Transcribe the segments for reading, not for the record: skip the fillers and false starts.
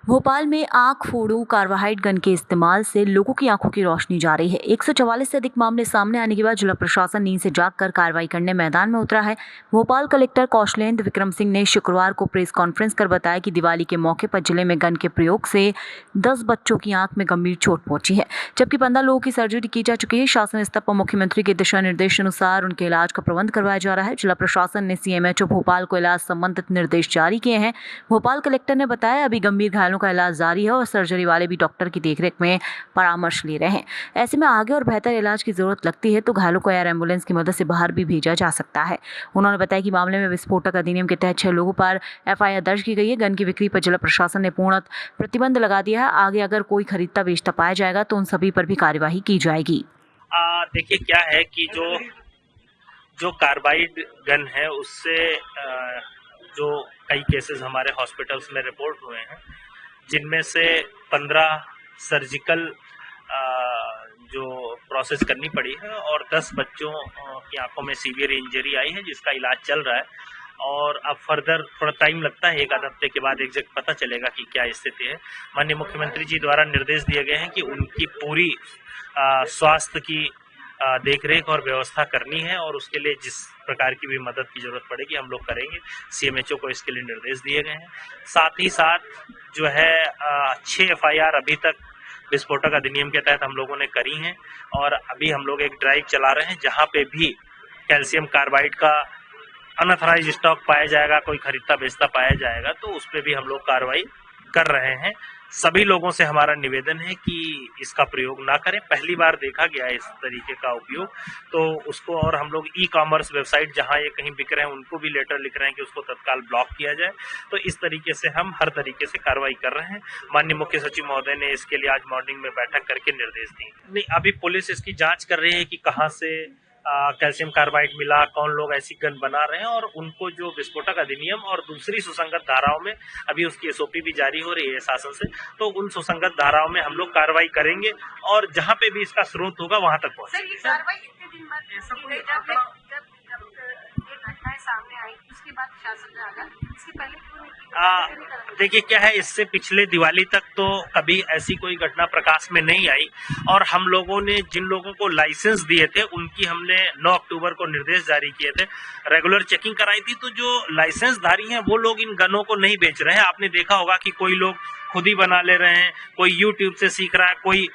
भोपाल में आंख फोड़ू carbide gun के इस्तेमाल से लोगों की आंखों की रोशनी जा रही है। 144 से अधिक मामले सामने आने के बाद जिला प्रशासन नींद से जागकर कार्रवाई करने मैदान में उतरा है। भोपाल कलेक्टर कौशलेंद्र विक्रम सिंह ने शुक्रवार को प्रेस कॉन्फ्रेंस कर बताया कि दिवाली के मौके पर जिले में गन के प्रयोग से 10 बच्चों की आंख में गंभीर चोट पहुंची है, जबकि 15 लोगों की सर्जरी की जा चुकी है। शासन स्तर पर मुख्यमंत्री के दिशा निर्देश अनुसार उनके इलाज का प्रबंध करवाया जा रहा है। जिला प्रशासन ने CMHO भोपाल को इलाज संबंधित निर्देश जारी किए हैं। भोपाल कलेक्टर ने बताया, अभी गंभीर घायलों का इलाज जारी है और सर्जरी वाले भी डॉक्टर की देखरेख में परामर्श ले रहे हैं। ऐसे में आगे और बेहतर इलाज की जरूरत लगती है तो घायलों को एयर एम्बुलेंस की मदद से बाहर भी भेजा जा सकता है। उन्होंने बताया कि मामले में विस्फोटक अधिनियम के तहत 6 लोगों पर FIR दर्ज की गई है। गन की बिक्री पर जिला प्रशासन ने पूर्णतः प्रतिबंध लगा दिया है। आगे अगर कोई खरीदता बेचता पाया जाएगा तो उन सभी पर भी कार्यवाही की जाएगी। देखिए क्या है कि जो कार्बाइड गन है उससे जो कई केसेस हमारे हॉस्पिटल्स में रिपोर्ट हुए हैं, जिनमें से 15 सर्जिकल जो प्रोसेस करनी पड़ी है और 10 बच्चों की आंखों में सीवियर इंजरी आई है, जिसका इलाज चल रहा है। और अब फर्दर थोड़ा टाइम लगता है, 1 आध हफ्ते के बाद एग्जैक्ट पता चलेगा कि क्या स्थिति है। माननीय मुख्यमंत्री जी द्वारा निर्देश दिए गए हैं कि उनकी पूरी स्वास्थ्य की देखरेख और व्यवस्था करनी है और उसके लिए जिस प्रकार की भी मदद की जरूरत पड़ेगी हम लोग करेंगे। CMHO को इसके लिए निर्देश दिए गए हैं। साथ ही साथ जो है 6 FIR अभी तक विस्फोटक अधिनियम के तहत हम लोगों ने करी हैं और अभी हम लोग एक ड्राइव चला रहे हैं जहां पे भी कैल्शियम कार्बाइड का अनऑथराइज स्टॉक पाया जाएगा, कोई खरीदता बेचता पाया जाएगा तो उस पर भी हम लोग कार्रवाई कर रहे हैं। सभी लोगों से हमारा निवेदन है कि इसका प्रयोग ना करें। पहली बार देखा गया है इस तरीके का उपयोग, तो उसको और हम लोग ई-कॉमर्स वेबसाइट जहां ये कहीं बिक रहे हैं उनको भी लेटर लिख रहे हैं कि उसको तत्काल ब्लॉक किया जाए। तो इस तरीके से हम हर तरीके से कार्रवाई कर रहे हैं। माननीय मुख्य सचिव महोदय ने इसके लिए आज मॉर्निंग में बैठक करके निर्देश दिए। नहीं, अभी पुलिस इसकी जांच कर रही है कि कहाँ से कैल्शियम कार्बाइड मिला, कौन लोग ऐसी गन बना रहे हैं और उनको जो विस्फोटक अधिनियम और दूसरी सुसंगत धाराओं में अभी उसकी SOP भी जारी हो रही है शासन से, तो उन सुसंगत धाराओं में हम लोग कार्रवाई करेंगे और जहां पे भी इसका स्रोत होगा वहां तक पहुंचेंगे। देखिए क्या है, इससे पिछले दिवाली तक तो कभी ऐसी कोई घटना प्रकाश में नहीं आई और हम लोगों ने जिन लोगों को लाइसेंस दिए थे उनकी हमने 9 अक्टूबर को निर्देश जारी किए थे, रेगुलर चेकिंग कराई थी। तो जो लाइसेंसधारी हैं वो लोग इन गनों को नहीं बेच रहे हैं। आपने देखा होगा कि कोई लोग खुद ही बना ले रहे हैं, कोई YouTube से सीख रहा है, कोई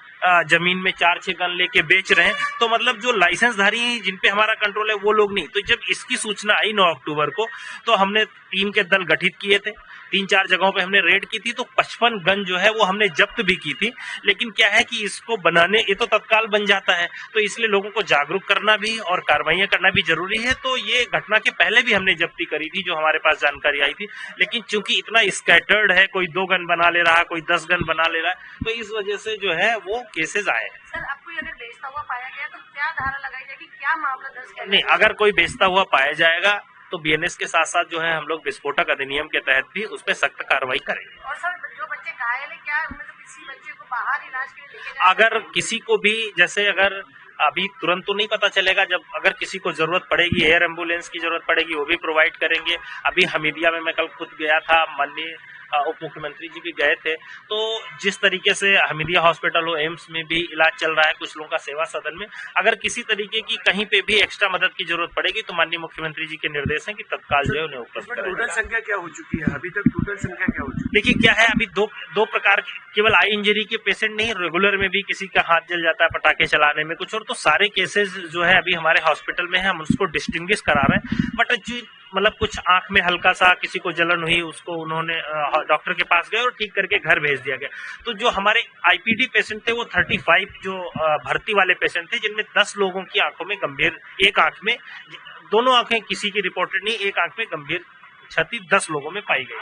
जमीन में 4-6 गन लेके बेच रहे हैं। तो मतलब जो लाइसेंसधारी हैं जिन पे हमारा कंट्रोल है वो लोग नहीं। तो जब इसकी सूचना आई 9 अक्टूबर को तो हमने टीम के दल गठित किए थे, 3-4 जगहों पे हमने रेड की थी, तो 55 गन जो है वो हमने जब्त भी की थी। लेकिन क्या है कि इसको बनाने ये तो तत्काल बन जाता है, तो इसलिए लोगों को जागरूक करना भी और कार्रवाइयां करना भी जरूरी है। तो ये घटना के पहले भी हमने जब्ती करी थी जो हमारे पास जानकारी आई थी, लेकिन चूंकि इतना स्कैटर्ड है, कोई 2 गन बना ले रहा है, कोई 10 गन बना ले रहा है, तो इस वजह से जो है वो केसेस आए हैं। सर, आपको अगर बेचता हुआ पाया गया तो क्या धारा लगाई जाएगी, क्या मामला दर्ज किया? नहीं, अगर कोई बेचता हुआ पाया जाएगा तो BNS के साथ साथ जो है हम लोग विस्फोटक अधिनियम के तहत भी उस पर सख्त कार्रवाई करेंगे। और सर, जो बच्चे घायल है क्या उनमें तो किसी बच्चे को बाहर इलाज के लिए लेके जाना? अगर किसी को भी, जैसे अगर अभी तुरंत तो नहीं पता चलेगा, जब अगर किसी को जरूरत पड़ेगी, एयर एम्बुलेंस की जरूरत पड़ेगी, वो भी प्रोवाइड करेंगे। अभी हमीदिया में मैं कल खुद गया था, माननीय उप मुख्यमंत्री जी भी गए थे। तो जिस तरीके से हमीदिया हॉस्पिटल हो, एम्स में भी इलाज चल रहा है कुछ लोगों का सेवा सदन में, अगर किसी तरीके की कहीं पे भी एक्स्ट्रा मदद की जरूरत पड़ेगी तो माननीय मुख्यमंत्री जी के निर्देश है कि तत्काल जो है उन्हें उपलब्ध कराया। टोटल संख्या क्या हो चुकी है अभी तक? टोटल संख्या क्या हो चुकी है? देखिए क्या है, अभी दो प्रकार के, केवल आई इंजरी के पेशेंट नहीं, रेगुलर में भी किसी का हाथ जल जाता है पटाखे चलाने में कुछ, और तो सारे केसेस जो है अभी हमारे हॉस्पिटल में है, हम उसको डिस्टिंग्विश करा रहे हैं। बट मतलब कुछ आंख में हल्का सा किसी को जलन हुई, उसको उन्होंने डॉक्टर के पास गए और ठीक करके घर भेज दिया गया। तो जो हमारे IPD पेशेंट थे वो 35 जो भर्ती वाले पेशेंट थे, जिनमें 10 लोगों की आंखों में गंभीर, एक आंख में, दोनों आंखें किसी की रिपोर्टेड नहीं, एक आंख में गंभीर क्षति 10 लोगों में पाई गई।